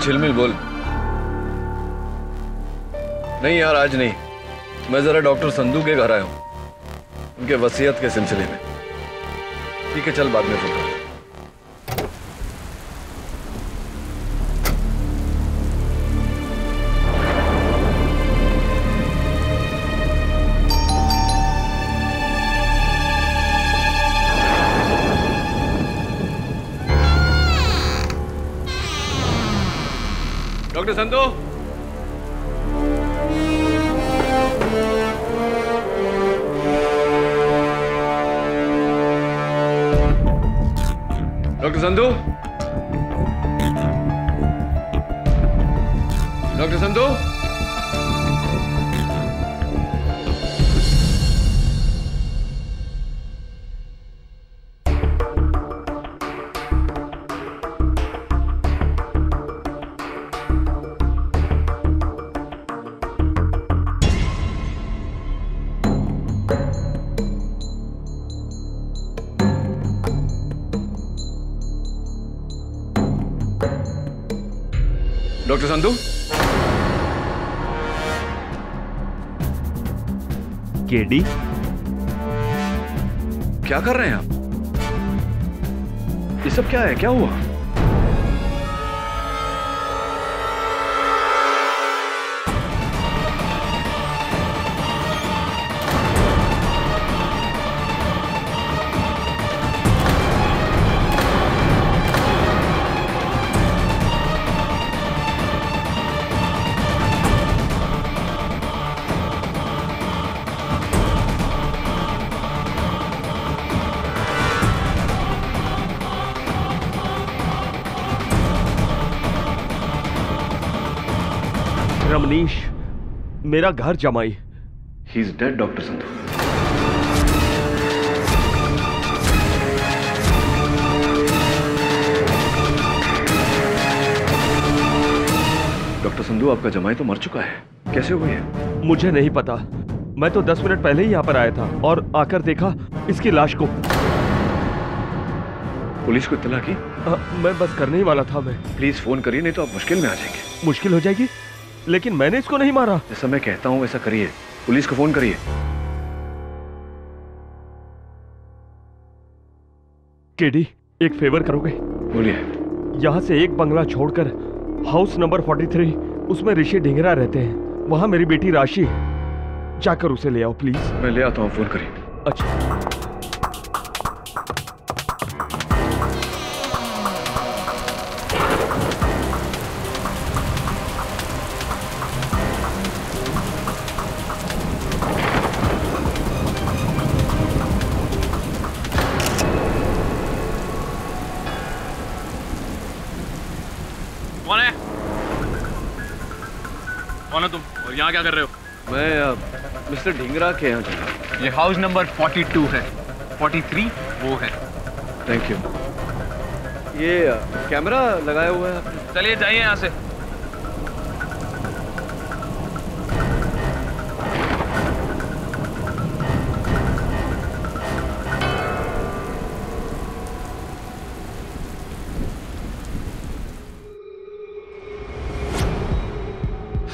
झिलमिल बोल। नहीं यार, आज नहीं। मैं जरा डॉक्टर संधू के घर आया हूं, उनके वसीयत के सिलसिले में। ठीक है, चल बाद में फोन कर। Doctor Sandhu, doctor Sandhu, doctor Sandhu. Doctor Sandhu, KD, क्या कर रहे हैं आप? ये सब क्या है? क्या हुआ? रमनीश, मेरा घर जमाई। He is dead doctor Sandhu. Doctor Sandhu, आपका जमाई तो मर चुका है। कैसे हुई है? मुझे नहीं पता। मैं तो 10 मिनट पहले ही यहाँ पर आया था और आकर देखा इसकी लाश को। पुलिस को इत्तला की? मैं बस करने ही वाला था। मैं प्लीज फोन करिए, नहीं तो आप मुश्किल में आ जाएंगे। मुश्किल हो जाएगी? लेकिन मैंने इसको नहीं मारा। जैसा मैं कहता हूं वैसा करिए, पुलिस को फोन करिए। केडी, एक फेवर करोगे? बोलिए। यहाँ से एक बंगला छोड़कर हाउस नंबर 43, उसमें ऋषि ढिंगरा रहते हैं। वहां मेरी बेटी राशि, जाकर उसे ले आओ प्लीज। मैं ले आता हूँ, फोन करिए। अच्छा। कौन है तुम और यहाँ क्या कर रहे हो? मैं मिस्टर ढिंगरा के यहाँ जा। ये हाउस नंबर 42 है, 43 वो है। Thank you. ये कैमरा लगाया हुआ है आपने? चलिए जाइए यहाँ से।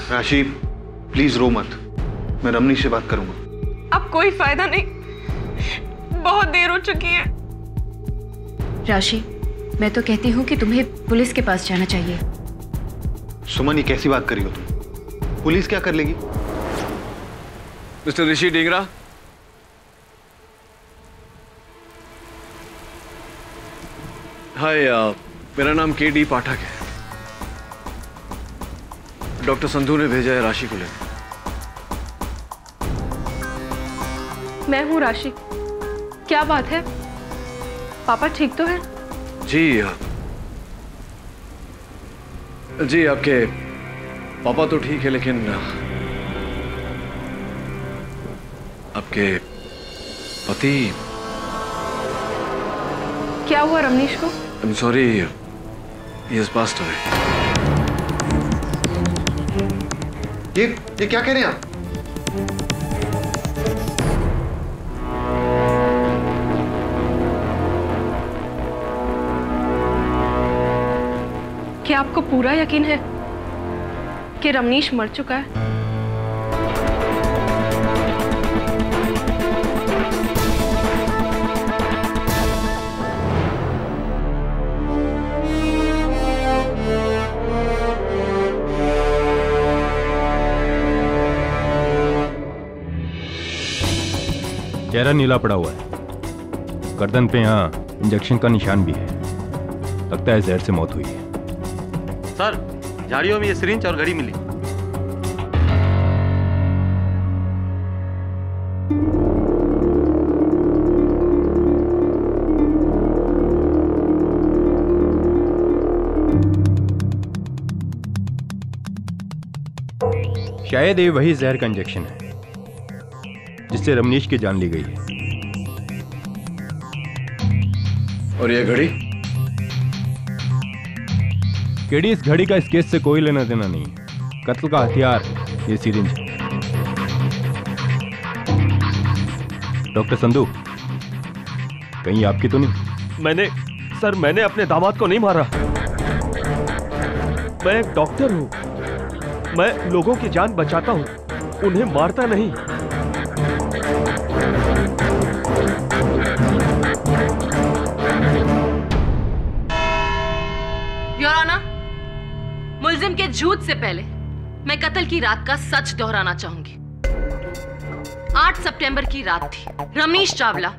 राशि, प्लीज रो मत। मैं रमनी से बात करूंगा। अब कोई फायदा नहीं, बहुत देर हो चुकी है। राशि, मैं तो कहती हूँ कि तुम्हें पुलिस के पास जाना चाहिए। सुमन, ये कैसी बात करी हो तुम? पुलिस क्या कर लेगी? मिस्टर ऋषि ढिंगरा, हाय, मेरा नाम केडी पाठक है। डॉक्टर संधू ने भेजा है राशि को लेकर। मैं हूँ राशि। क्या बात है? पापा ठीक तो है? जी जी, आपके पापा तो ठीक है, लेकिन आपके पति। क्या हुआ रमनीश को? I am sorry, he has passed away. ये क्या कह रहे हैं आप? क्या आपको पूरा यकीन है कि रमनीश मर चुका है? चेहरा नीला पड़ा हुआ है, गर्दन पे यहाँ इंजेक्शन का निशान भी है। लगता है जहर से मौत हुई है। सर, झाड़ियों में ये सिरिंज और घड़ी मिली। शायद ये वही जहर का इंजेक्शन है जिससे रमनीश की जान ली गई है। और ये घड़ी? केडी, इस घड़ी का इस केस से कोई लेना देना नहीं है। कत्ल का हथियार ये सिरिंज है। डॉक्टर संधू, कहीं आपकी तो नहीं? मैंने अपने दामाद को नहीं मारा। मैं एक डॉक्टर हूं, मैं लोगों की जान बचाता हूं, उन्हें मारता नहीं। योर ऑनर, मुल्जिम के झूठ से पहले मैं कत्ल की रात का सच दोहराना चाहूंगी। 8 सितंबर की रात थी। रमनीश चावला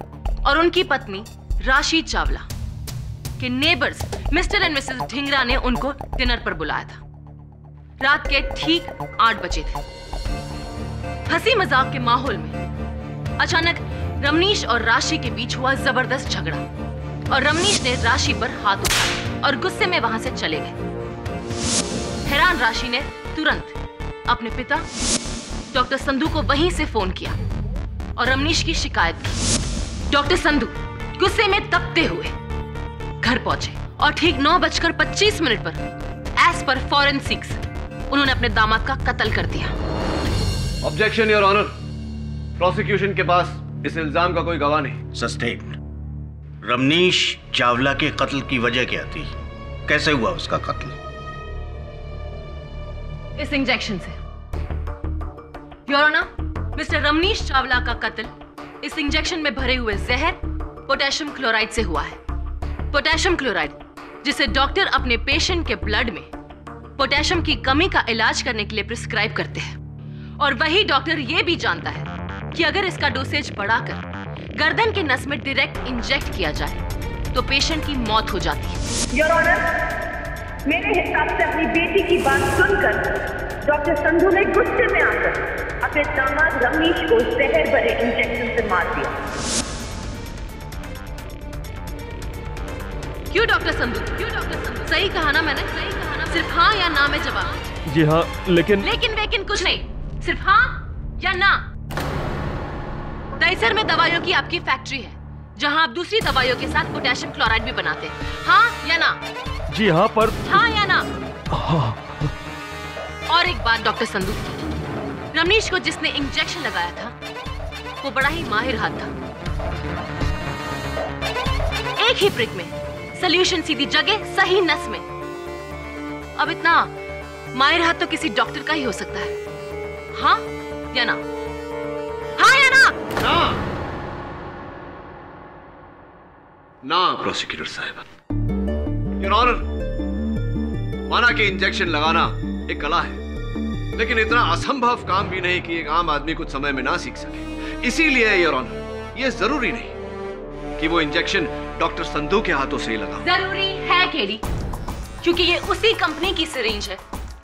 और उनकी पत्नी राशि चावला के neighbours mister and Mrs Dhingra ने उनको डिनर पर बुलाया था। रात के ठीक 8 बजे थे। हंसी मजाक के माहौल में अचानक रमनीश और राशि के बीच हुआ जबरदस्त झगड़ा और रमनीश ने राशि पर हाथ उठाया और गुस्से में वहां से चले गए। हैरान राशि ने तुरंत अपने पिता डॉक्टर संधू को वहीं से फोन किया और रमनीश की शिकायत की। डॉक्टर संधू गुस्से में तपते हुए घर पहुंचे और ठीक 9:25 पर एज पर फॉरेंसिक्स उन्होंने अपने दामाद का कत्ल कर दिया। ऑब्जेक्शन योर ऑनर, प्रोसिक्यूशन के पास इस इल्जाम का कोई गवाह नहीं। सस्टेन। रमनीश चावला के कत्ल की वजह क्या थी? कैसे हुआ उसका कत्ल? इस इंजेक्शन से। Your honour, mister Ramnish Chawla का कत्ल इस इंजेक्शन में भरे हुए जहर पोटेशियम क्लोराइड से हुआ है। पोटेशियम क्लोराइड जिसे डॉक्टर अपने पेशेंट के ब्लड में पोटेशियम की कमी का इलाज करने के लिए प्रिस्क्राइब करते हैं और वही डॉक्टर यह भी जानता है कि अगर इसका डोसेज बढ़ाकर गर्दन के नस में डायरेक्ट इंजेक्ट किया जाए तो पेशेंट की मौत हो जाती है। योर ऑनर, मेरे हिसाब से अपनी बेटी की बात सुनकर डॉक्टर संधू ने गुस्से में आकर अपने दामाद रमनीश को जहर भरे इंजेक्शन से मार दिया। क्यों डॉक्टर संधू? सही कहा ना मैंने? सिर्फ हाँ या ना में जवाब। जी हाँ, लेकिन कुछ नहीं, सिर्फ हाँ या ना। दहीसर में दवाइयों की आपकी फैक्ट्री है जहां आप दूसरी दवाइयों के साथ पोटेशियम क्लोराइड भी बनाते हैं। हाँ या ना? जी हाँ, पर हाँ या ना? हाँ। और एक बात डॉक्टर संधू, रमनीश को जिसने इंजेक्शन लगाया था वो बड़ा ही माहिर हाथ था। एक ही प्रिक में सॉल्यूशन सीधी जगह सही नस में। अब इतना माहिर हाथ तो किसी डॉक्टर का ही हो सकता है। हाँ या ना? हाँ या ना? ना प्रोसिक्यूटर साहब। योर ऑनर, माना कि इंजेक्शन लगाना एक कला है, लेकिन इतना असंभव काम भी नहीं कि एक आम आदमी कुछ समय में ना सीख सके। इसीलिए योर ऑनर, यह जरूरी नहीं कि वो इंजेक्शन डॉक्टर संधू के हाथों से ही लगा। जरूरी है केडी, क्योंकि ये उसी कंपनी की सिरिंज है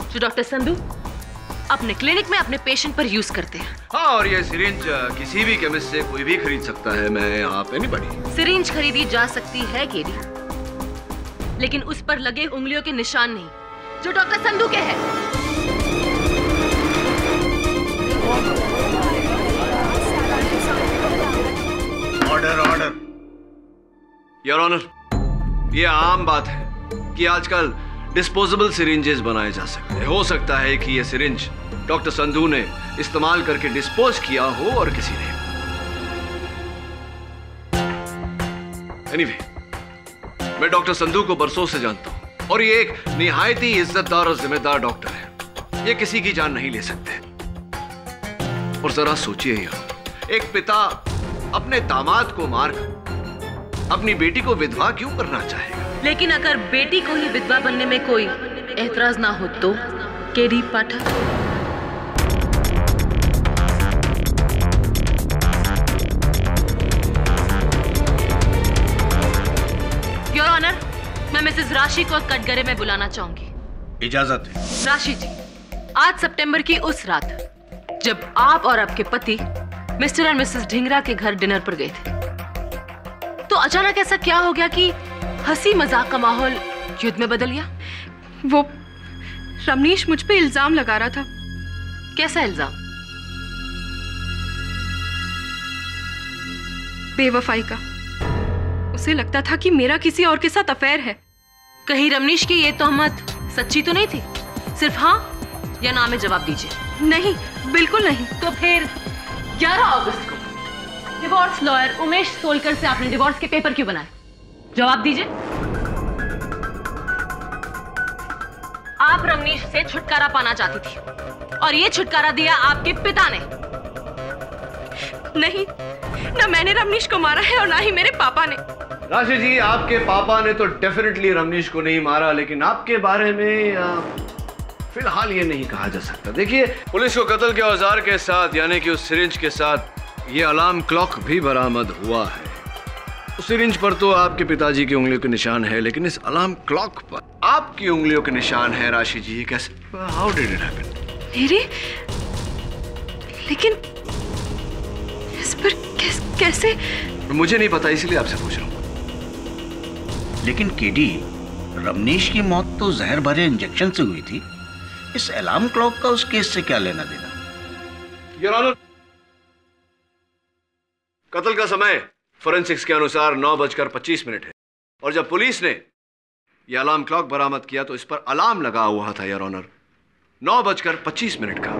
जो डॉक्टर संधू अपने क्लिनिक में अपने पेशेंट पर यूज करते हैं। हाँ, और ये सिरिंज किसी भी केमिस्ट से कोई भी खरीद सकता है। मैं आप एनीबॉडी। सिरिंज खरीदी जा सकती है केडी, लेकिन उस पर लगे उंगलियों के निशान नहीं जो डॉक्टर संधू के हैं। Order order. योर ऑनर, ये आम बात है कि आजकल डिस्पोजेबल सिरिंजेस बनाए जा सकते हैं। हो सकता है कि ये सिरिंज डॉक्टर संधू ने इस्तेमाल करके डिस्पोज किया हो और किसी ने। एनीवे, मैं डॉक्टर संधू को बरसों से जानता हूं और ये एक निहायती इज्जतदार और जिम्मेदार डॉक्टर है, ये किसी की जान नहीं ले सकते। और जरा सोचिए यहाँ, एक पिता अपने दामाद को मारकर अपनी बेटी को विधवा क्यों करना चाहेगा? लेकिन अगर बेटी को ही विधवा बनने में कोई एतराज ना हो तो केडी पाठक। योर ऑनर, मैं मिसेस राशि को कटघरे में बुलाना चाहूंगी। इजाजत है। राशि जी, 8 सितंबर की उस रात जब आप और आपके पति मिस्टर और मिसेस ढिंगरा के घर डिनर पर गए थे, तो अचानक ऐसा क्या हो गया कि हंसी मजाक का माहौल युद्ध में बदल गया? वो रमनीश मुझ पे इल्जाम लगा रहा था। कैसा इल्जाम? बेवफाई का। उसे लगता था कि मेरा किसी और के साथ अफेयर है। कहीं रमनीश की ये तोहमत सच्ची तो नहीं थी? सिर्फ हाँ या ना में जवाब दीजिए। नहीं, बिल्कुल नहीं। तो फिर 11 अगस्त को डिवोर्स लॉयर उमेश सोलकर से आपने डिवोर्स के पेपर क्यों बनाए? जवाब दीजिए। आप रमनीश से छुटकारा पाना चाहती थी और ये छुटकारा दिया आपके पिता ने। नहीं, ना मैंने रमनीश को मारा है और ना ही मेरे पापा ने। राशि जी, आपके पापा ने तो डेफिनेटली रमनीश को नहीं मारा, लेकिन आपके बारे में फिलहाल ये नहीं कहा जा सकता। देखिए, पुलिस को कत्ल के औजार के साथ यानी कि उस सिरिंज के साथ ये अलार्म क्लॉक भी बरामद हुआ है। उस सिरिंज पर तो आपके पिताजी की उंगलियों के निशान है, लेकिन इस अलार्म क्लॉक पर आपकी उंगलियों के निशान है। राशि जी, कैसे? How did it happen? मेरे? लेकिन इस पर कैसे? मुझे नहीं पता, इसलिए आपसे पूछ रहा हूँ। लेकिन केडी, रमनीश की मौत तो जहर भरे इंजेक्शन से हुई थी। इस अलार्म क्लॉक का उस केस से क्या लेना देना? योर ऑनर, कत्ल का समय फोरेंसिक्स के अनुसार 9:25 है, और जब पुलिस ने यह अलार्म क्लॉक बरामद किया तो इस पर अलार्म लगा हुआ था योर ऑनर 9:25 का।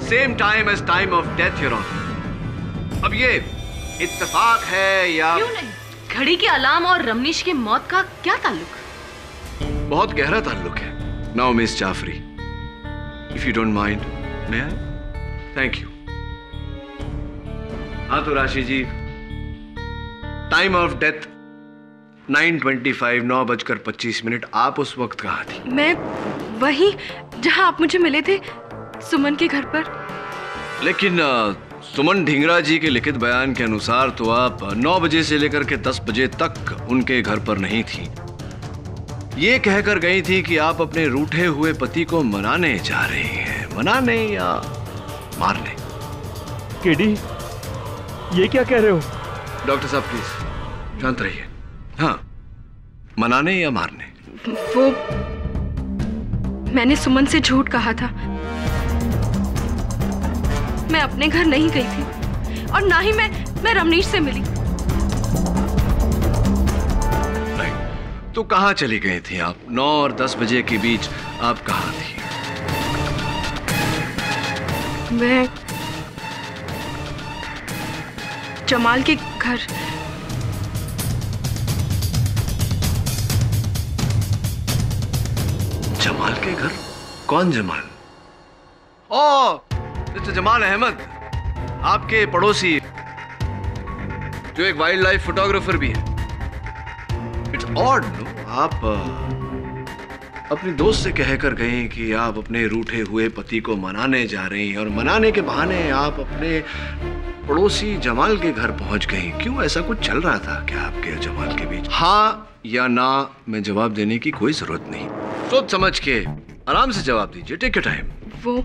Same time as time of death your honour. अब ये इत्तेफाक है या? क्यों नहीं? घड़ी के अलार्म और रमनीश की मौत का क्या ताल्लुक? बहुत गहरा ताल्लुक है। Now miss Jafri, if you don't mind, may I? Thank you. हाँ तो राशि जी, टाइम ऑफ डेथ 9:25, 9:25। आप उस वक्त कहाँ थी? मैं वहीं जहां आप मुझे मिले थे, सुमन के घर पर। लेकिन सुमन ढिंगरा जी के लिखित बयान के अनुसार तो आप 9 बजे से लेकर के 10 बजे तक उनके घर पर नहीं थी। ये कहकर गई थी कि आप अपने रूठे हुए पति को मनाने जा रही हैं। मनाने या मारने? केडी, ये क्या कह रहे हो? डॉक्टर साहब प्लीज शांत रहिए। हाँ, मनाने या मारने? वो मैंने सुमन से झूठ कहा था। मैं अपने घर नहीं गई थी और ना ही मैं रमनीश से मिली। नहीं, तो कहाँ चली गई थी आप? 9 और 10 बजे के बीच आप कहाँ थी? मैं जमाल के घर। जमाल के घर? कौन जमाल? ओ, मिस्टर जमाल अहमद, आपके पड़ोसी जो एक वाइल्ड लाइफ फोटोग्राफर भी है। इट्स ऑड नो, आप अपनी दोस्त से कहकर गए कि आप अपने रूठे हुए पति को मनाने जा रही हैं और मनाने के बहाने आप अपने पड़ोसी जमाल के घर पहुंच गई। क्यों, ऐसा कुछ चल रहा था क्या आपके जमाल के बीच? हाँ या ना में जवाब देने की कोई जरूरत नहीं। सोच समझ के आराम से जवाब दीजिए। Take your time. वो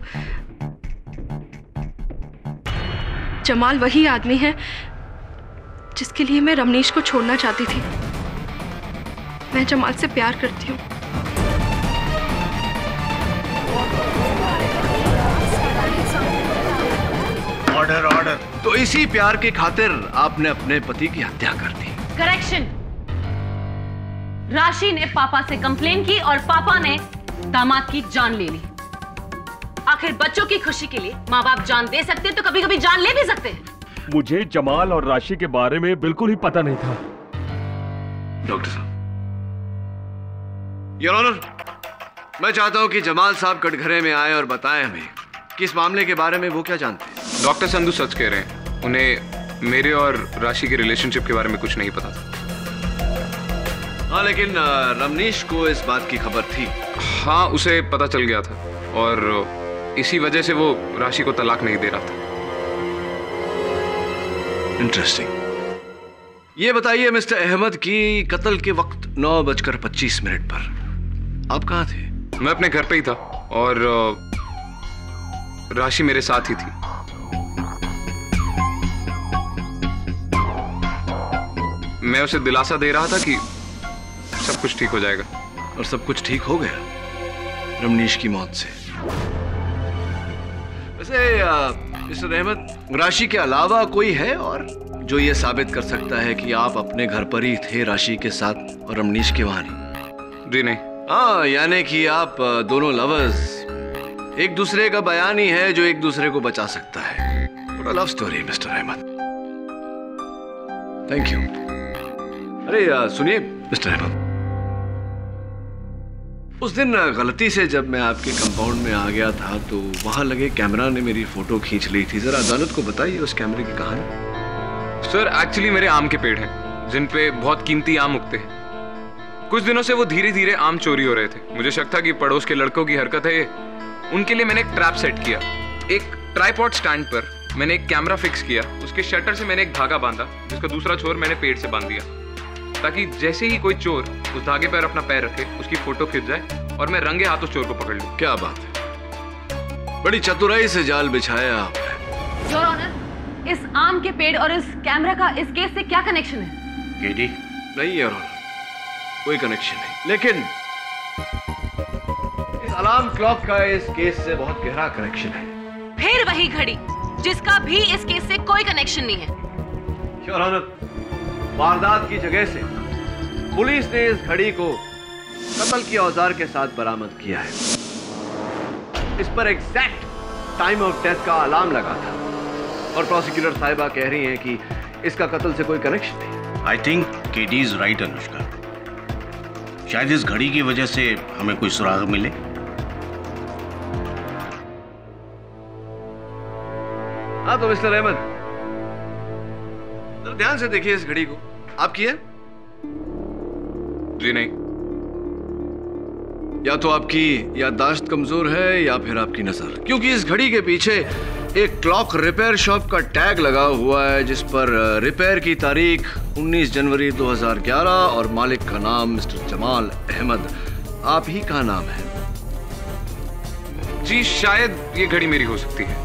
जमाल वही आदमी है जिसके लिए मैं रमनीश को छोड़ना चाहती थी। मैं जमाल से प्यार करती हूँ। Order order. तो इसी प्यार के खातिर आपने अपने पति की हत्या कर दी। करेक्शन। राशि ने पापा से कंप्लेन की और पापा ने दामाद की जान ले ली। आखिर बच्चों की खुशी के लिए माँ बाप जान दे सकते हैं तो कभी कभी जान ले भी सकते हैं। मुझे जमाल और राशि के बारे में बिल्कुल ही पता नहीं था। डॉक्टर साहब, योर ऑनर, मैं चाहता हूं कि जमाल साहब कटघरे में आए और बताएं हमें कि इस मामले के बारे में वो क्या जानते हैं। डॉक्टर संधू सच कह रहे हैं, उन्हें मेरे और राशि के रिलेशनशिप के बारे में कुछ नहीं पता था। हाँ, लेकिन रमनीश को इस बात की खबर थी। हाँ, उसे पता चल गया था और इसी वजह से वो राशि को तलाक नहीं दे रहा था। इंटरेस्टिंग। ये बताइए मिस्टर अहमद की कत्ल के वक्त 9:25 पर आप कहाँ थे? मैं अपने घर पे ही था और राशि मेरे साथ ही थी। मैं उसे दिलासा दे रहा था कि सब कुछ ठीक हो जाएगा। और सब कुछ ठीक हो गया रमनीश की मौत से। वैसे मिस्टर अहमद, राशि के अलावा कोई है और जो ये साबित कर सकता है कि आप अपने घर पर ही थे राशि के साथ और रमनीश के वहां नहीं? जी नहीं। हाँ, यानी कि आप दोनों लवर्स, एक दूसरे का बयान ही है जो एक दूसरे को बचा सकता है। पूरा love story mister Ahmed. Thank you. अरे सुनिए मिस्टर अहमद, उस दिन गलती से जब मैं आपके कंपाउंड में आ गया था तो वहां लगे कैमरा ने मेरी फोटो खींच ली थी। जरा अदालत को बताइए उस कैमरे की कहानी। सर, एक्चुअली मेरे आम के पेड़ हैं जिन पे बहुत कीमती आम उगते हैं। कुछ दिनों से वो धीरे धीरे आम चोरी हो रहे थे। मुझे शक था कि पड़ोस के लड़कों की हरकत है। उनके लिए मैंने एक ट्रैप सेट किया। एक ट्राइपॉड स्टैंड पर मैंने एक कैमरा फिक्स किया। उसके शटर से मैंने एक धागा बांधा जिसका दूसरा छोर मैंने पेड़ से बांध दिया, ताकि जैसे ही कोई चोर उस धागे पर अपना पैर रखे उसकी फोटो खिंच जाए और मैं रंगे हाथ उस चोर को पकड़ लूं। क्या बात है, बड़ी चतुराई से जाल बिछाया आपने। योर ऑनर, इस आम के पेड़ और इस कैमरा का इस केस से क्या कनेक्शन है? केडी? नहीं योर ऑनर, कोई कनेक्शन नहीं, लेकिन इस अलार्म क्लॉक का इस केस से बहुत गहरा कनेक्शन है। फिर वही घड़ी जिसका भी इस केस से कोई कनेक्शन नहीं है। योर ऑनर, वारदात की जगह से पुलिस ने इस घड़ी को कत्ल के औजार के साथ बरामद किया है। इस पर एग्जैक्ट टाइम ऑफ डेथ का अलार्म लगा था और प्रोसिक्यूटर साहिबा कह रही हैं कि इसका कत्ल से कोई कनेक्शन नहीं। I think KD is right Anushka. शायद इस घड़ी की वजह से हमें कोई सुराग मिले। हाँ तो मिस्टर अहमद, तो ध्यान से देखिए इस घड़ी को। आपकी है? जी नहीं। या तो आपकी याददाश्त कमजोर है या फिर आपकी नजर, क्योंकि इस घड़ी के पीछे एक क्लॉक रिपेयर शॉप का टैग लगा हुआ है जिस पर रिपेयर की तारीख 19 जनवरी 2011 और मालिक का नाम मिस्टर जमाल अहमद आप ही का नाम है। जी, शायद ये घड़ी मेरी हो सकती है।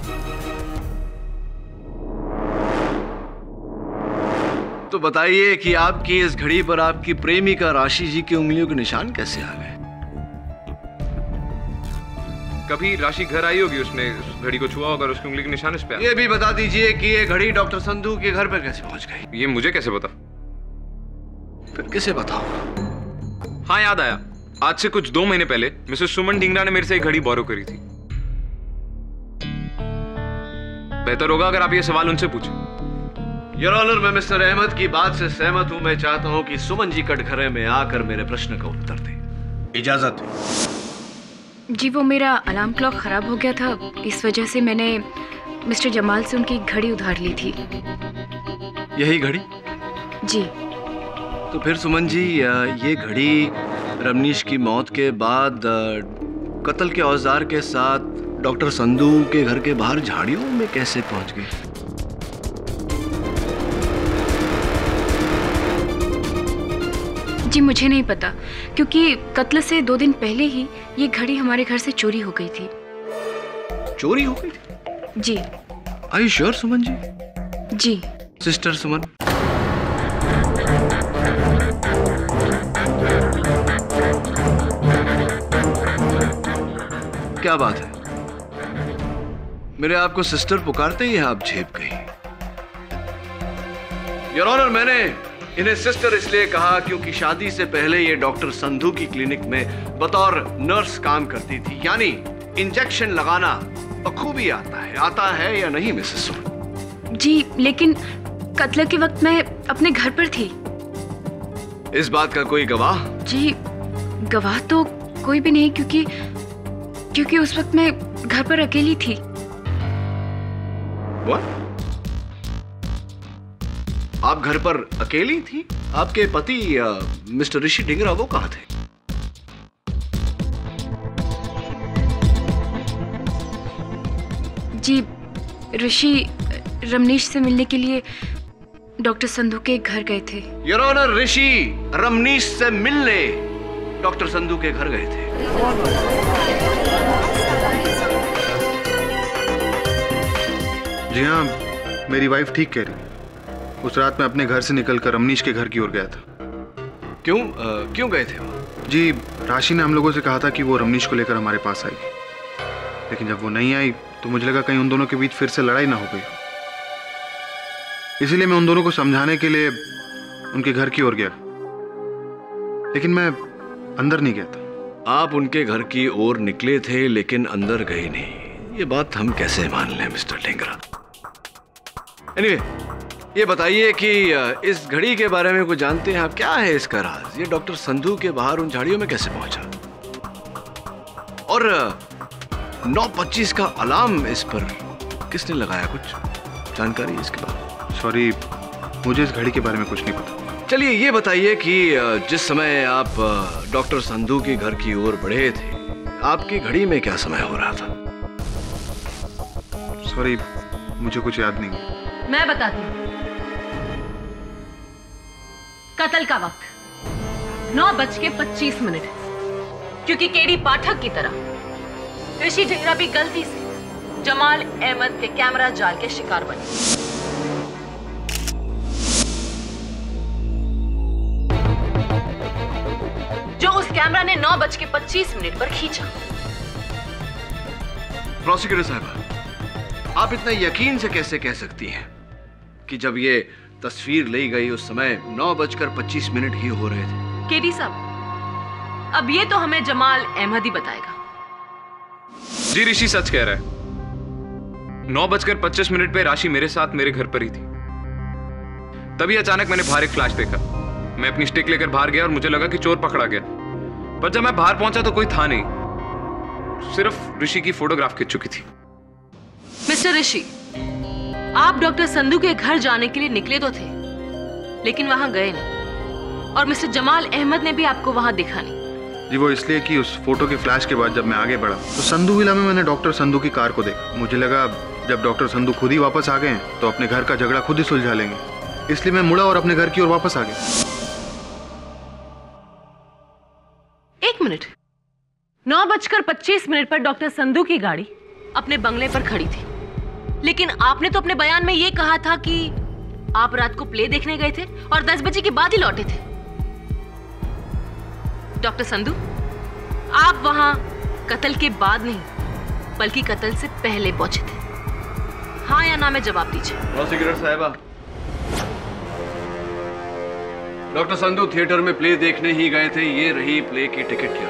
तो बताइए कि आपकी इस घड़ी पर आपकी प्रेमिका राशि जी की उंगलियों के निशान कैसे आ गए? कभी राशि घर आई होगी, उसने उस घड़ी को छुआ होगा और उसकी उंगली के निशान इस पे। ये भी बता दीजिए कि ये घड़ी डॉक्टर संधू के घर पर कैसे पहुंच गई? ये मुझे कैसे पता? फिर किसे बताओ? हाँ, याद आया। आज से कुछ 2 महीने पहले मिसेस सुमन ढींगरा ने मेरे से एक घड़ी बोरो करी थी। बेहतर होगा अगर आप ये सवाल उनसे पूछें। योर ऑनर, मैं मिस्टर अहमद की बात से सहमत हूं। मैं चाहता हूं कि सुमन जी कटघरे में आकर मेरे प्रश्न का उत्तर दें। इजाजत है। जी, वो मेरा अलार्म क्लॉक खराब हो गया था, इस वजह से मैंने मिस्टर जमाल से उनकी घड़ी उधार ली थी। यही घड़ी? जी। तो फिर सुमन जी, ये घड़ी रमनीश की मौत के बाद कत्ल के औजार के साथ डॉक्टर संधू के घर के बाहर झाड़ियों में कैसे पहुंच गई? जी, मुझे नहीं पता, क्योंकि कत्ल से 2 दिन पहले ही ये घड़ी हमारे घर से चोरी हो गई थी। चोरी हो गई थी? जी। Are you sure Suman ji? जी। सिस्टर सुमन, क्या बात है? मेरे आपको सिस्टर पुकारते ही आप झेप गई। योर ऑनर, मैंने इन्हें सिस्टर इसलिए कहा क्योंकि शादी से पहले ये डॉक्टर संधू की क्लिनिक में बतौर नर्स काम करती थी। यानी इंजेक्शन लगाना बखूबी आता है या नहीं मिसेस सुमन? जी, लेकिन कत्ल के वक्त मैं अपने घर पर थी। इस बात का कोई गवाह? जी, गवाह तो कोई भी नहीं, क्योंकि उस वक्त मैं घर पर अकेली थी। What? आप घर पर अकेली थी? आपके पति मिस्टर ऋषि ढिंगरा वो कहाँ थे? जी, ऋषि रमनीश से मिलने के लिए डॉक्टर संधू के घर गए थे। योर ऑनर, ऋषि रमनीश से मिलने डॉक्टर संधू के घर गए थे। जी हाँ, मेरी वाइफ ठीक कह रही। उस रात मैं अपने घर से निकलकर रमनीश के घर की ओर गया था। क्यों गए थे वो? जी, राशि ने हम लोगों से कहा था कि वो रमनीश को लेकर हमारे पास आएगी, लेकिन जब वो नहीं आई तो मुझे लगा कहीं उन दोनों के बीच फिर से लड़ाई ना हो गई। इसीलिए मैं उन दोनों को समझाने के लिए उनके घर की ओर गया, लेकिन मैं अंदर नहीं गया था। आप उनके घर की ओर निकले थे लेकिन अंदर गए नहीं, ये बात हम कैसे मान लें मिस्टर ढिंगरा? एनीवे, ये बताइए कि इस घड़ी के बारे में कुछ जानते हैं आप? क्या है इसका राज? ये डॉक्टर संधू के बाहर उन झाड़ियों में कैसे पहुंचा? और 9:25 का अलार्म इस पर किसने लगाया? कुछ जानकारी है इसके बारे? सॉरी, मुझे इस घड़ी के बारे में कुछ नहीं पता। चलिए ये बताइए कि जिस समय आप डॉक्टर संधू के घर की ओर बढ़े थे, आपकी घड़ी में क्या समय हो रहा था? सॉरी, मुझे कुछ याद नहीं। मैं बताती हूँ। कत्ल का वक्त 9:25, क्योंकि केडी पाठक की तरह ऋषि ढिंगरा भी गलती से जमाल अहमद के कैमरा जाल के शिकार बने। जो उस कैमरा ने 9:25 पर खींचा। प्रोसिक्यूटर साहब, आप इतना यकीन से कैसे कह सकती हैं कि जब ये तस्वीर ली गई उस समय 9:25 ही हो रहे थे? केडी साहब, अब ये तो हमें जमाल अहमद ही बताएगा। जी, ऋषि सच कह रहा है। 9:25 पे राशि मेरे साथ मेरे घर पर ही थी। तभी अचानक मैंने बाहर एक फ्लैश देखा। मैं अपनी स्टिक लेकर बाहर गया और मुझे लगा कि चोर पकड़ा गया, पर जब मैं बाहर पहुंचा तो कोई था नहीं, सिर्फ ऋषि की फोटोग्राफ खिंच चुकी थी। मिस्टर ऋषि, आप डॉक्टर संधू के घर जाने के लिए निकले तो थे, लेकिन वहां गए नहीं, और मिस्टर जमाल अहमद ने भी आपको वहां देखा नहीं। जी, वो इसलिए कि उस फोटो के फ्लैश के बाद जब मैं आगे बढ़ा तो संधू विला में मैंने डॉक्टर संधू की कार को देखा। मुझे लगा जब डॉक्टर संधू खुद ही वापस आ गए तो अपने घर का झगड़ा खुद ही सुलझा लेंगे, इसलिए मैं मुड़ा और अपने घर की ओर वापस आ गया। 1 मिनट, 9:25 पर डॉक्टर संधू की गाड़ी अपने बंगले पर खड़ी थी, लेकिन आपने तो अपने बयान में यह कहा था कि आप रात को प्ले देखने गए थे और 10 बजे के बाद ही लौटे थे। डॉक्टर संधू, आप वहां कत्ल के बाद नहीं बल्कि कत्ल से पहले पहुंचे थे। हाँ या ना में जवाब दीजिए। प्रोसिक्यूटर साहिबा, डॉक्टर संधू थिएटर में प्ले देखने ही गए थे, ये रही प्ले की टिकट की।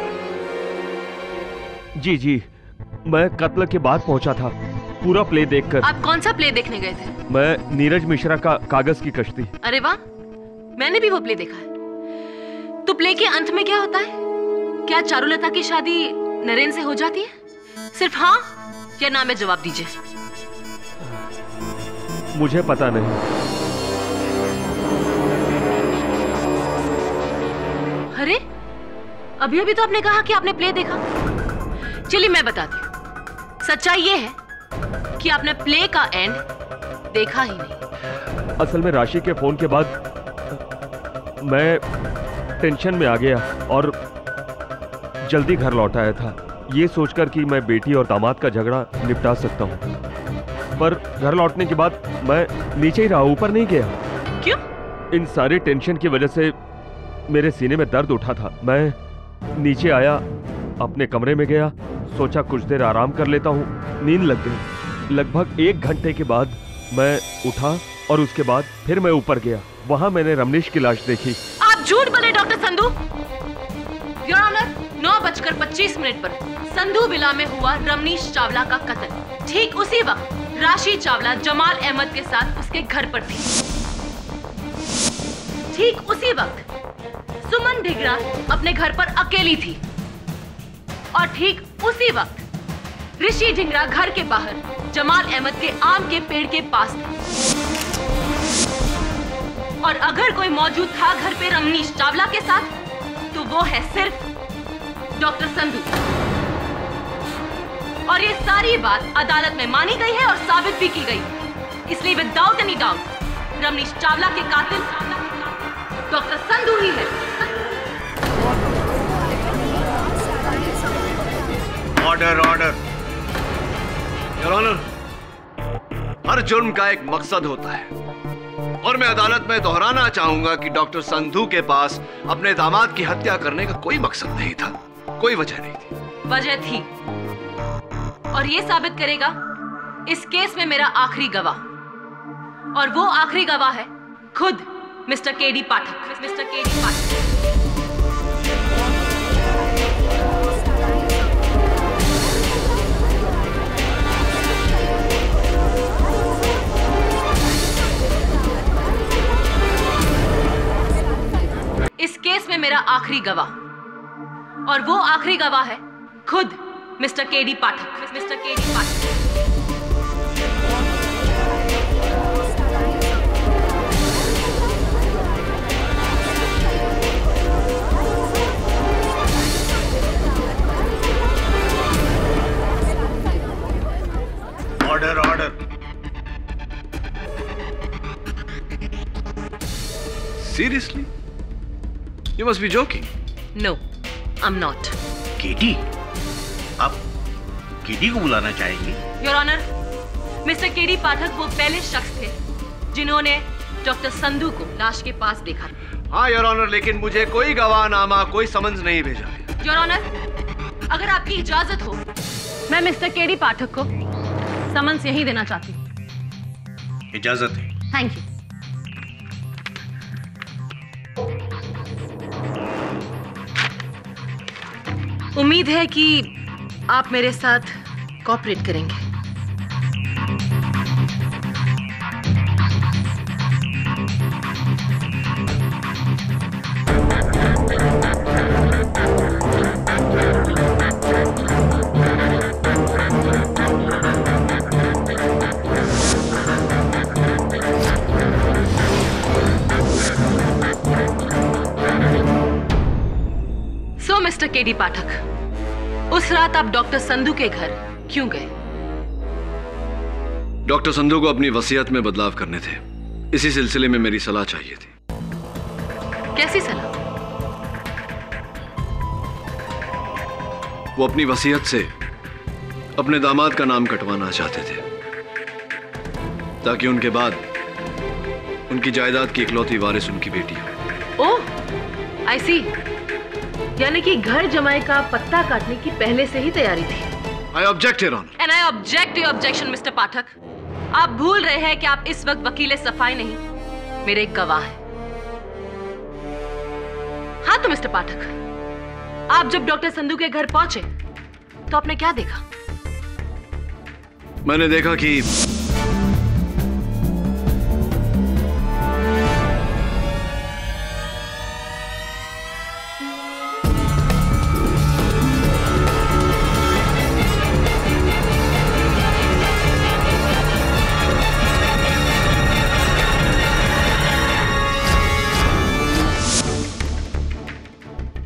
जी, मैं कत्ल के बाद पहुंचा था, पूरा प्ले देखकर। आप कौन सा प्ले देखने गए थे? मैं नीरज मिश्रा का कागज की कश्ती। अरे वाह, मैंने भी वो प्ले देखा है। तो प्ले के अंत में क्या होता है? क्या चारुलता की शादी नरेन से हो जाती है? सिर्फ हाँ या ना में जवाब दीजिए। मुझे पता नहीं। अरे, अभी तो आपने कहा कि आपने प्ले देखा। चलिए मैं बताती हूँ। सच्चाई ये है कि आपने प्ले का एंड देखा ही नहीं। असल में राशि के फोन के बाद मैं टेंशन में आ गया और जल्दी घर लौट आया था, ये सोचकर कि मैं बेटी और दामाद का झगड़ा निपटा सकता हूँ। पर घर लौटने के बाद मैं नीचे ही रहा, ऊपर नहीं गया। क्यों? इन सारे टेंशन की वजह से मेरे सीने में दर्द उठा था। मैं नीचे आया, अपने कमरे में गया, सोचा कुछ देर आराम कर लेता हूँ। नींद लग गई। लगभग 1 घंटे के बाद मैं उठा और उसके बाद फिर मैं ऊपर गया। वहां मैंने रमनीश की लाश देखी। आप झूठ बोले डॉक्टर संधू। योर ऑनर, 9:25 पर संधू विला में हुआ रमनीश चावला का कत्ल। ठीक उसी वक्त राशि चावला जमाल अहमद के साथ उसके घर पर थी। ठीक उसी वक्त सुमन ढिगरा अपने घर पर अकेली थी और ठीक उसी वक्त ऋषि ढिंगरा घर के बाहर जमाल अहमद के आम के पेड़ के पास था। और अगर कोई मौजूद था घर पे रमनीश चावला के साथ तो वो है सिर्फ डॉक्टर संधू। और ये सारी बात अदालत में मानी गई है और साबित भी की गई। इसलिए without any doubt Ramnish Chawla के कातिल डॉक्टर संधू ही है। Order order. योर ऑनर, हर जुर्म का एक मकसद होता है और मैं अदालत में दोहराना चाहूंगा कि डॉक्टर संधू के पास अपने दामाद की हत्या करने का कोई मकसद नहीं था, कोई वजह नहीं थी। वजह थी और ये साबित करेगा इस केस में मेरा आखिरी गवाह, और वो आखिरी गवाह है खुद मिस्टर केडी पाठक। मिस्टर केडी पाठक इस केस में मेरा आखिरी गवाह, और वो आखिरी गवाह है खुद mister KD Pathak. Mister KD Pathak order order. Seriously? You must be joking. No, I'm not. KD, आप केडी को बुलाना चाहेंगे? योर ऑनर, मिस्टर केडी पाठक वो पहले शख्स थे जिन्होंने डॉक्टर संधू को लाश के पास देखा। हाँ योर ऑनर, लेकिन मुझे कोई गवाहनामा, कोई समन्स नहीं भेजा है। योर ऑनर, अगर आपकी इजाजत हो मैं मिस्टर केडी पाठक को समन्स यहीं देना चाहती हूँ। इजाजत है। Thank you. उम्मीद है कि आप मेरे साथ कोऑपरेट करेंगे। सो मिस्टर केडी पाठक, उस रात आप डॉक्टर संधू के घर क्यों गए? डॉक्टर संधू को अपनी वसीयत में बदलाव करने थे, इसी सिलसिले में मेरी सलाह चाहिए थी। कैसी सलाह? वो अपनी वसीयत से अपने दामाद का नाम कटवाना चाहते थे ताकि उनके बाद उनकी जायदाद की इकलौती वारिस उनकी बेटी हो। ओह, आई सी। यानी कि घर जमाई का पत्ता काटने की पहले से ही तैयारी थी। I object, Your Honor. And I object to your objection, Mr. पाठक। आप भूल रहे हैं कि आप इस वक्त वकील सफाई नहीं, मेरे एक गवाह हैं। हाँ तो मिस्टर पाठक, आप जब डॉक्टर संधू के घर पहुंचे तो आपने क्या देखा? मैंने देखा कि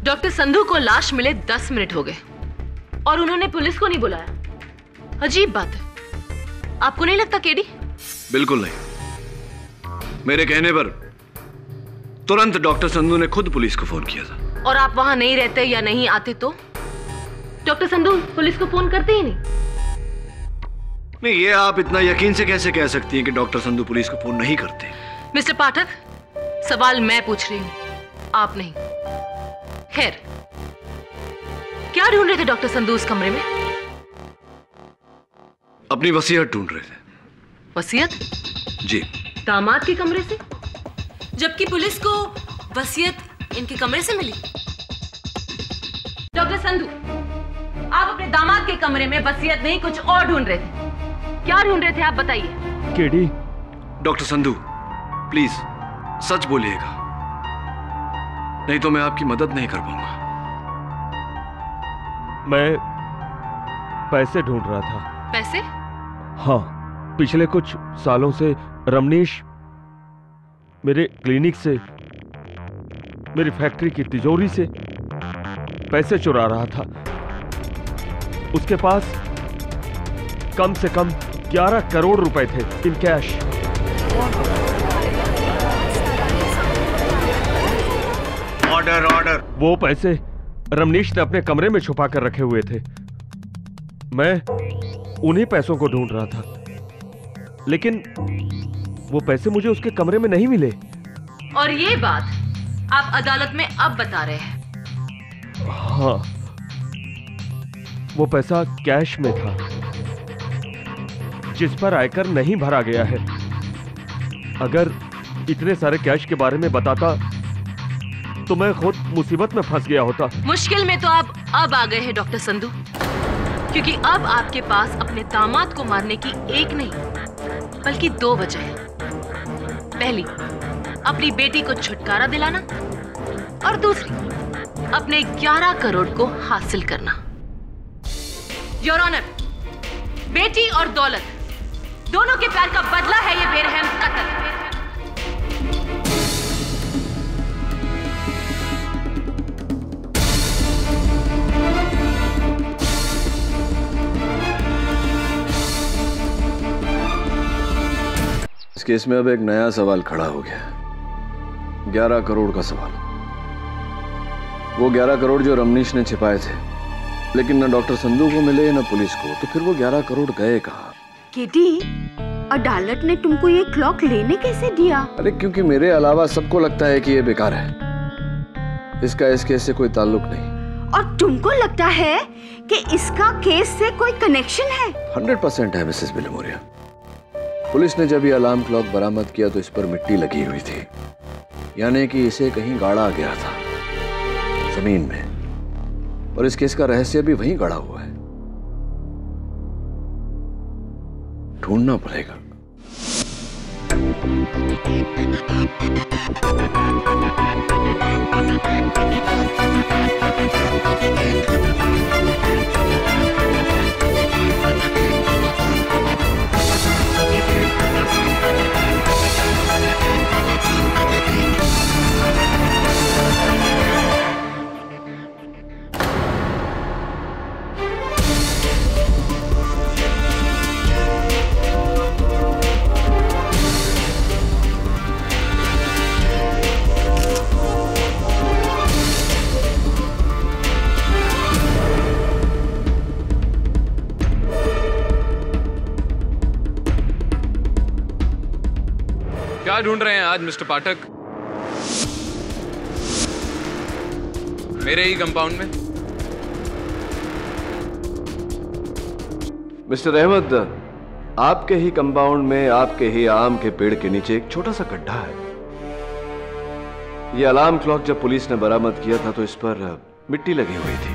डॉक्टर संधू को लाश मिले 10 मिनट हो गए और उन्होंने पुलिस को नहीं बुलाया। अजीब बात है, आपको नहीं लगता केडी? बिल्कुल नहीं। मेरे कहने पर तुरंत डॉक्टर संधू ने खुद पुलिस को फोन किया था। और आप वहां नहीं रहते या नहीं आते तो डॉक्टर संधू पुलिस को फोन करते ही नहीं? नहीं, ये आप इतना यकीन से कैसे कह सकती हैं कि डॉक्टर संधू पुलिस को फोन नहीं करते? मिस्टर पाठक, सवाल मैं पूछ रही हूं, आप नहीं। खैर, क्या ढूंढ रहे थे डॉक्टर संधू उस कमरे में? अपनी वसीयत ढूंढ रहे थे। वसीयत? जी। दामाद के कमरे से? जबकि पुलिस को वसीयत इनके कमरे से मिली। डॉक्टर संधू, आप अपने दामाद के कमरे में वसीयत नहीं कुछ और ढूंढ रहे थे। क्या ढूंढ रहे थे आप, बताइए। केडी। डॉक्टर संधू, प्लीज सच बोलिएगा, नहीं तो मैं आपकी मदद नहीं कर पाऊंगा। मैं पैसे ढूंढ रहा था। पैसे? हाँ, पिछले कुछ सालों से रमनीश मेरे क्लिनिक से, मेरी फैक्ट्री की तिजोरी से पैसे चुरा रहा था। उसके पास कम से कम 11 करोड़ रुपए थे इन कैश। Order order. वो पैसे रमनीश ने अपने कमरे में छुपा कर रखे हुए थे। मैं उन्हीं पैसों को ढूंढ रहा था, लेकिन वो पैसे मुझे उसके कमरे में नहीं मिले। और ये बात आप अदालत में अब बता रहे हैं? हाँ, वो पैसा कैश में था जिस पर आयकर नहीं भरा गया है। अगर इतने सारे कैश के बारे में बताता तो मैं खुद मुसीबत में फंस गया होता। मुश्किल में तो आप अब आ गए हैं डॉक्टर संधू, क्योंकि अब आपके पास अपने दामाद को मारने की एक नहीं बल्कि 2 वजह है। पहली, अपनी बेटी को छुटकारा दिलाना, और दूसरी, अपने 11 करोड़ को हासिल करना। योर ऑनर, बेटी और दौलत दोनों के प्यार का बदला है ये बेरहम कत्ल। इस केस में अब एक नया सवाल खड़ा हो गया, 11 करोड़ का सवाल। वो 11 करोड़ जो रमनीश ने छिपाए थे, लेकिन न डॉक्टर संधू को मिले न पुलिस को, तो फिर वो 11 करोड़ गए कहाँ? केडी, अदालत ने तुमको ये क्लॉक लेने कैसे दिया? अरे क्योंकि मेरे अलावा सबको लगता है कि ये बेकार है, इसका इस केस से कोई ताल्लुक नहीं। और तुमको लगता है कि इसका केस से कोई कनेक्शन है? 100% है मिसेस बिलमोरिया। पुलिस ने जब ये अलार्म क्लॉक बरामद किया तो इस पर मिट्टी लगी हुई थी, यानी कि इसे कहीं गाड़ा गया था जमीन में, और इस केस का रहस्य भी वहीं गड़ा हुआ है। ढूंढना पड़ेगा। क्या ढूंढ रहे हैं आज मिस्टर पाठक? मेरे ही कंपाउंड में? मिस्टर अहमद, आपके ही कंपाउंड में, आपके ही आम के पेड़ के नीचे एक छोटा सा गड्ढा है। यह अलार्म क्लॉक जब पुलिस ने बरामद किया था तो इस पर मिट्टी लगी हुई थी।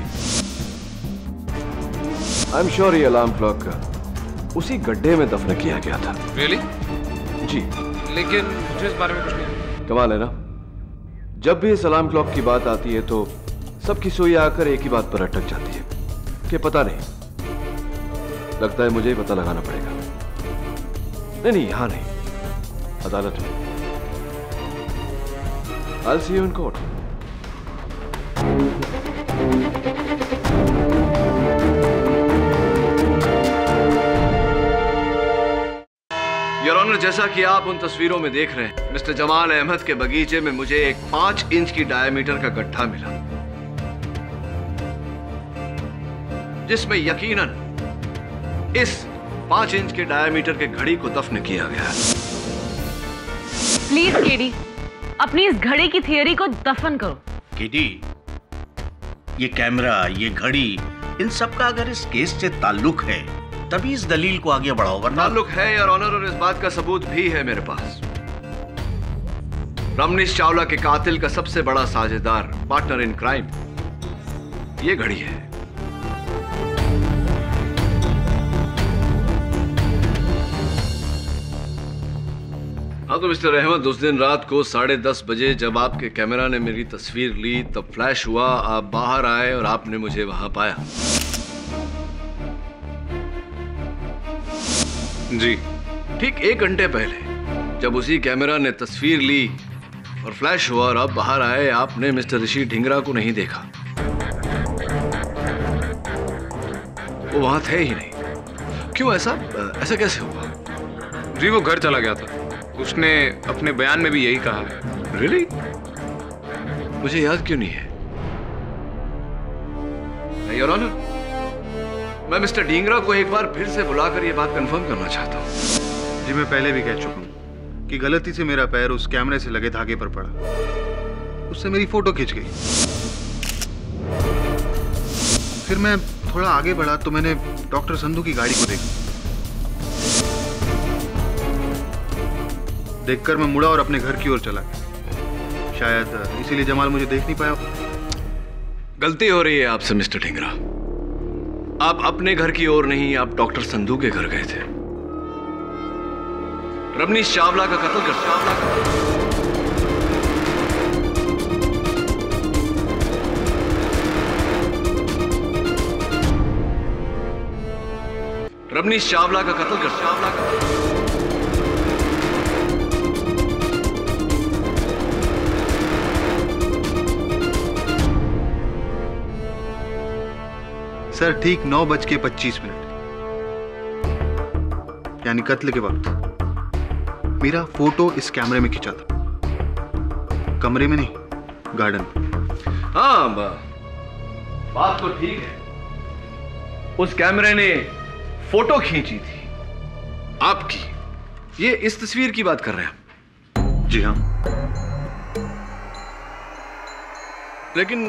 आई एम श्योर ये अलार्म क्लॉक उसी गड्ढे में दफन किया गया था। रियली? जी। लेकिन मुझे इस बारे में कुछ नहीं। कमाल है ना, जब भी इस अलार्म क्लॉक की बात आती है तो सबकी सुई आकर एक ही बात पर अटक जाती है कि पता नहीं। लगता है मुझे ही पता लगाना पड़ेगा। नहीं, यहां नहीं, अदालत में। I'll see you in court. Your honour, जैसा कि आप उन तस्वीरों में देख रहे हैं, मिस्टर जमाल अहमद के बगीचे में मुझे एक 5 इंच की डायमीटर का गड्ढा मिला, जिसमें यकीनन इस 5 इंच के डायमीटर के घड़ी को दफन किया गया है। प्लीज केडी, अपनी इस घड़ी की थियरी को दफन करो। केडी, ये कैमरा, ये घड़ी, इन सब का अगर इस केस से ताल्लुक है तभी इस दलील को आगे बढ़ाओ, वरना। ताल्लुक है योर ऑनर, और इस बात का सबूत भी है मेरे पास। रमनीश चावला के कातिल का सबसे बड़ा साझेदार, पार्टनर इन क्राइम, ये घड़ी है। हाँ तो मिस्टर अहमद, उस दिन रात को 10:30 बजे जब आपके कैमरा ने मेरी तस्वीर ली तब फ्लैश हुआ, आप बाहर आए और आपने मुझे वहां पाया। जी। ठीक 1 घंटे पहले जब उसी कैमरा ने तस्वीर ली और फ्लैश हुआ और आप बाहर आए, आपने मिस्टर ऋषि ढींगरा को नहीं देखा। वो वहां थे ही नहीं। क्यों? ऐसा कैसे हुआ? जी वो घर चला गया था, उसने अपने बयान में भी यही कहा है। रियली? मुझे याद क्यों नहीं है? योर ऑनर, मैं मिस्टर ढींगरा को एक बार फिर से बुलाकर यह बात कंफर्म करना चाहता हूं। जी मैं पहले भी कह चुका हूं कि गलती से मेरा पैर उस कैमरे से लगे धागे पर पड़ा, उससे मेरी फोटो खिंच गई। फिर मैं थोड़ा आगे बढ़ा तो मैंने डॉक्टर संधू की गाड़ी को देखा। देखकर मैं मुड़ा और अपने घर की ओर चला गया। शायद इसीलिए जमाल मुझे देख नहीं पाया। गलती हो रही है आपसे मिस्टर ढींगरा। आप अपने घर की ओर नहीं, आप डॉक्टर संधू के घर गए थे। रमनीश चावला का कत्ल कर रमनीश चावला का कत्ल सर ठीक 9:25 यानी कत्ल के वक्त मेरा फोटो इस कैमरे में खिंचा था, कमरे में नहीं, गार्डन में। हाँ बात तो ठीक है, उस कैमरे ने फोटो खींची थी आपकी। ये इस तस्वीर की बात कर रहे हैं? जी हाँ। लेकिन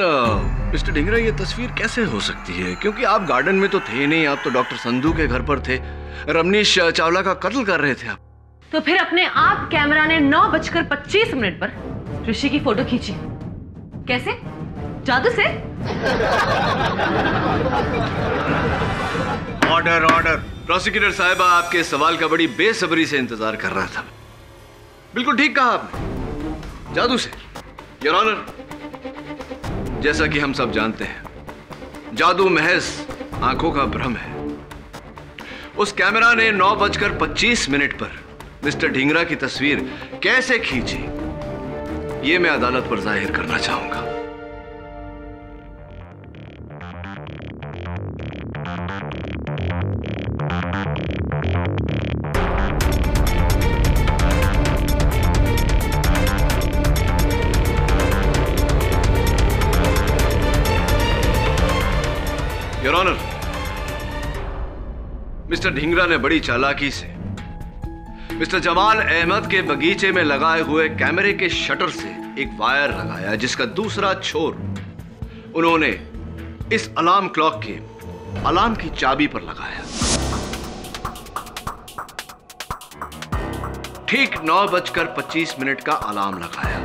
मिस्टर ढींगरा, ये तस्वीर कैसे हो सकती है? क्योंकि आप गार्डन में तो थे नहीं, आप तो डॉक्टर संधू के घर पर थे, रमनीश चावला का कत्ल कर रहे थे आप। तो फिर अपने आप कैमरा ने 9:25 पर ऋषि की फोटो खींची। कैसे? जादू से? ऑर्डर। प्रोसिक्यूटर साहिबा, आपके सवाल का बड़ी बेसब्री से इंतजार कर रहा था। बिल्कुल ठीक कहा आपने, जादू से। योर ऑनर, जैसा कि हम सब जानते हैं, जादू महज आंखों का भ्रम है। उस कैमरा ने 9:25 पर मिस्टर ढींगरा की तस्वीर कैसे खींची, यह मैं अदालत पर जाहिर करना चाहूंगा। योर ऑनर, मिस्टर ढींगरा ने बड़ी चालाकी से मिस्टर जमाल अहमद के बगीचे में लगाए हुए कैमरे के शटर से एक वायर लगाया, जिसका दूसरा छोर उन्होंने इस अलार्म क्लॉक के अलार्म की चाबी पर लगाया। ठीक 9:25 का अलार्म लगाया।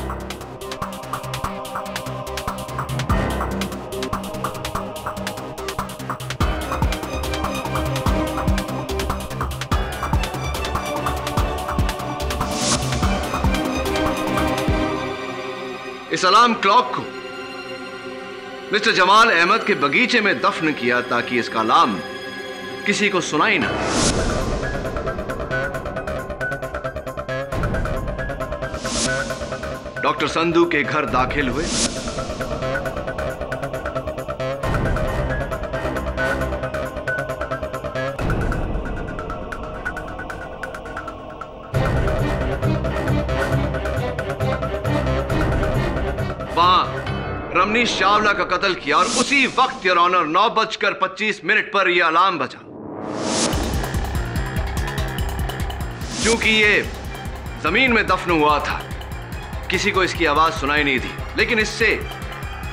इस अलार्म क्लॉक को मिस्टर जमाल अहमद के बगीचे में दफन किया ताकि इसका अलार्म किसी को सुनाई ना। डॉक्टर संधू के घर दाखिल हुए। रमनीश चावला का कत्ल किया और उसी वक्त योर ऑनर 9:25 पर यह अलार्म बजा। क्योंकि ये जमीन में दफन हुआ था, किसी को इसकी आवाज सुनाई नहीं दी, लेकिन इससे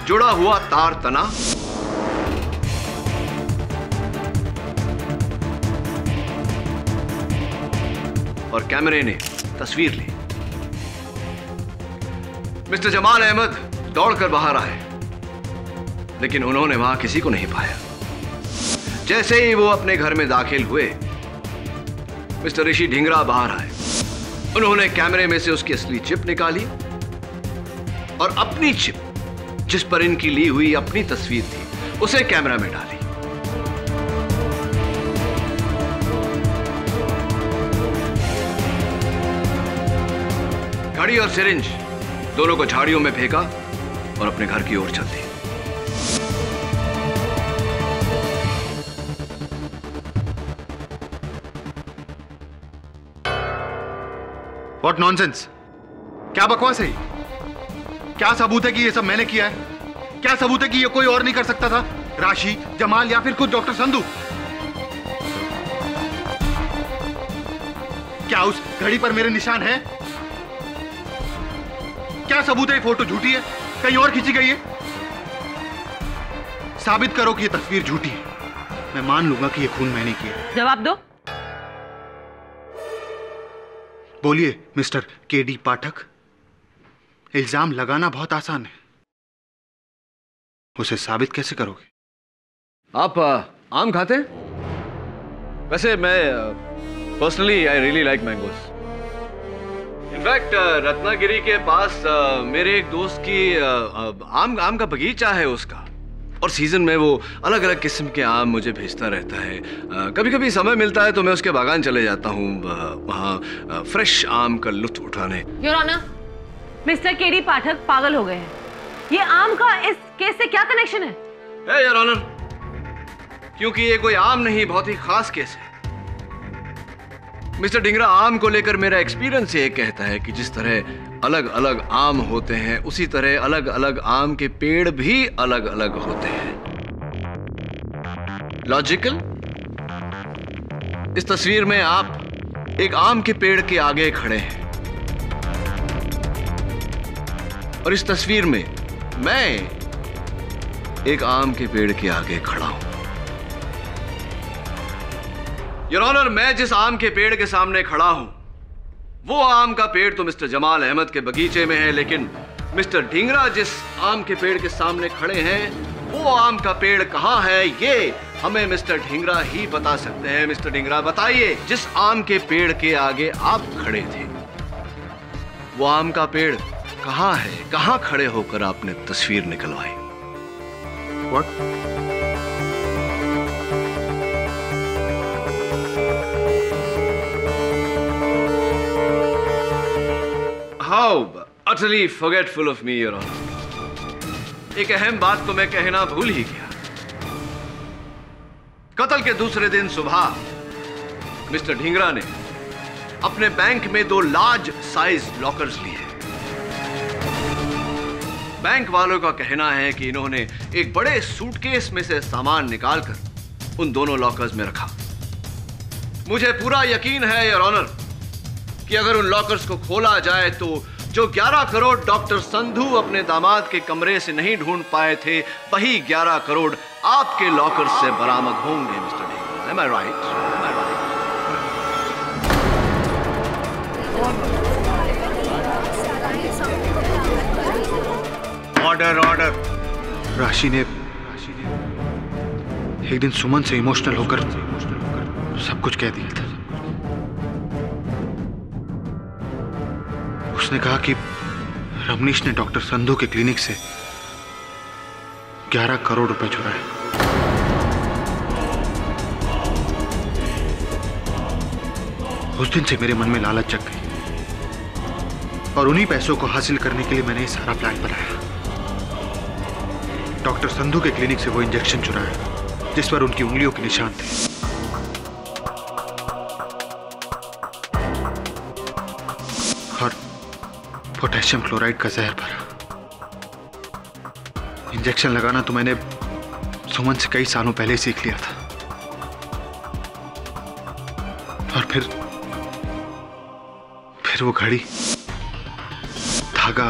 जुड़ा हुआ तार तना और कैमरे ने तस्वीर ली। मिस्टर जमाल अहमद दौड़कर बाहर आए, लेकिन उन्होंने वहां किसी को नहीं पाया। जैसे ही वो अपने घर में दाखिल हुए, मिस्टर ऋषि ढींगरा बाहर आए उन्होंने कैमरे में से उसकी असली चिप निकाली और अपनी चिप, जिस पर इनकी ली हुई अपनी तस्वीर थी, उसे कैमरा में डाली। घड़ी और सिरिंज दोनों को झाड़ियों में फेंका और अपने घर की ओर चल दी। What nonsense? क्या बकवास है? क्या सबूत है कि ये सब मैंने किया है? क्या सबूत है कि ये कोई और नहीं कर सकता था? राशि, जमाल या फिर खुद डॉक्टर संधू? क्या उस घड़ी पर मेरे निशान है? क्या सबूत है ये फोटो झूठी है? कहीं और खींची गई है? साबित करो कि ये तस्वीर झूठी है। मैं मान लूंगा कि ये खून मैंने किया। जवाब दो। बोलिए मिस्टर केडी पाठक। इल्जाम लगाना बहुत आसान है, उसे साबित कैसे करोगे? आप आम खाते हैं? वैसे मैं personally I really like mangoes. In fact Ratnagiri के पास मेरे एक दोस्त की आम का बगीचा है उसका, और सीजन में वो अलग अलग किस्म के आम मुझे भेजता रहता है। कभी कभी समय मिलता है तो मैं उसके बागान चले जाता हूँ वहाँ फ्रेश आम का लुत्फ उठाने। योर ऑनर, मिस्टर केडी पाठक पागल हो गए हैं। ये आम का इस केस से क्या कनेक्शन है? योर ऑनर, क्योंकि ये कोई आम नहीं, बहुत ही खास केस है। मिस्टर ढिंगरा, आम को लेकर मेरा एक्सपीरियंस ये कहता है कि जिस तरह अलग अलग आम होते हैं, उसी तरह अलग अलग आम के पेड़ भी अलग अलग होते हैं। लॉजिकल? इस तस्वीर में आप एक आम के पेड़ के आगे खड़े हैं और इस तस्वीर में मैं एक आम के पेड़ के आगे खड़ा हूं। योर ऑनर, मैं जिस आम के पेड़ के सामने खड़ा हूं, वो आम का पेड़ तो मिस्टर जमाल अहमद के बगीचे में है, लेकिन मिस्टर ढिंगरा जिस आम के पेड़ के सामने खड़े हैं, वो आम का पेड़ कहां है, ये हमें मिस्टर ढिंगरा ही बता सकते हैं। मिस्टर ढिंगरा, बताइए, जिस आम के पेड़ के आगे आप खड़े थे, वो आम का पेड़ कहां है? कहां खड़े होकर आपने तस्वीर निकलवाई? What? How utterly forgetful of me, Your Honor. एक अहम बात तो मैं कहना भूल ही गया। कत्ल के दूसरे दिन सुबह मिस्टर ढिंगरा ने अपने बैंक में 2 लार्ज साइज लॉकर्स लिए। बैंक वालों का कहना है कि इन्होंने एक बड़े सूटकेस में से सामान निकालकर उन दोनों लॉकर्स में रखा। मुझे पूरा यकीन है, योर ऑनर, कि अगर उन लॉकर्स को खोला जाए तो जो 11 करोड़ डॉक्टर संधू अपने दामाद के कमरे से नहीं ढूंढ पाए थे, वही 11 करोड़ आपके लॉकर्स से बरामद होंगे। Mister Dhingra, am I right? Am I right? Order, order. राशि ने एक दिन सुमन से इमोशनल होकर सब कुछ कह दिया था। उसने कहा कि रमनीश ने डॉक्टर संधू के क्लिनिक से 11 करोड़ रुपए चुराए। उस दिन से मेरे मन में लालच जग गई और उन्हीं पैसों को हासिल करने के लिए मैंने सारा प्लान बनाया। डॉक्टर संधू के क्लिनिक से वो इंजेक्शन चुराया जिस पर उनकी उंगलियों के निशान थे। और पोटेशियम क्लोराइड का जहर भरा। इंजेक्शन लगाना तो मैंने सुमन से कई सालों पहले सीख लिया था। और फिर वो घड़ी, धागा,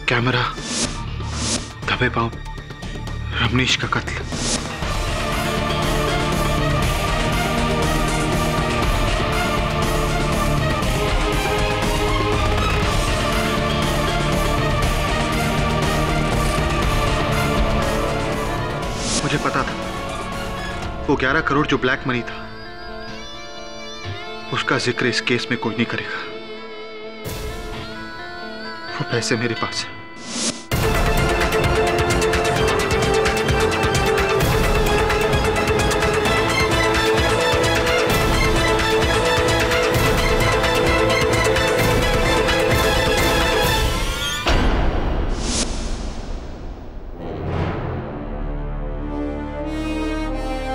कैमरा, दबे पांव, रमनीश का कत्ल। मुझे पता था वो 11 करोड़ जो ब्लैक मनी था उसका जिक्र इस केस में कोई नहीं करेगा। वो पैसे मेरे पास है।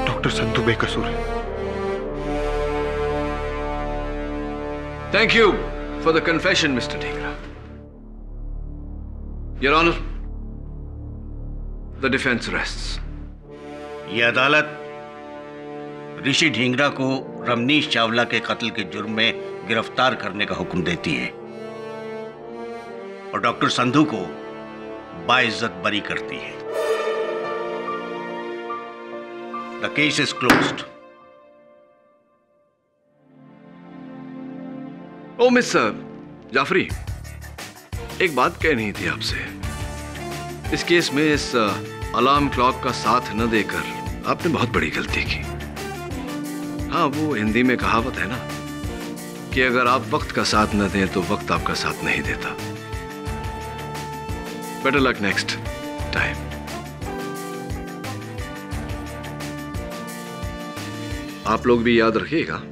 डॉक्टर संधू बेकसूर है। Thank you for the confession, Mr. Dhingra. Your Honor, the defense rests. यह अदालत ऋषि ढींगरा को रमनीश चावला के कत्ल के जुर्म में गिरफ्तार करने का हुक्म देती है और डॉक्टर संधू को बाइज्जत बरी करती है। The case is closed. ओ मिस्टर जाफरी, एक बात कहनी थी आपसे। इस केस में इस अलार्म क्लॉक का साथ न देकर आपने बहुत बड़ी गलती की। हाँ, वो हिंदी में कहावत है ना कि अगर आप वक्त का साथ न दें तो वक्त आपका साथ नहीं देता। Better luck next time. आप लोग भी याद रखिएगा।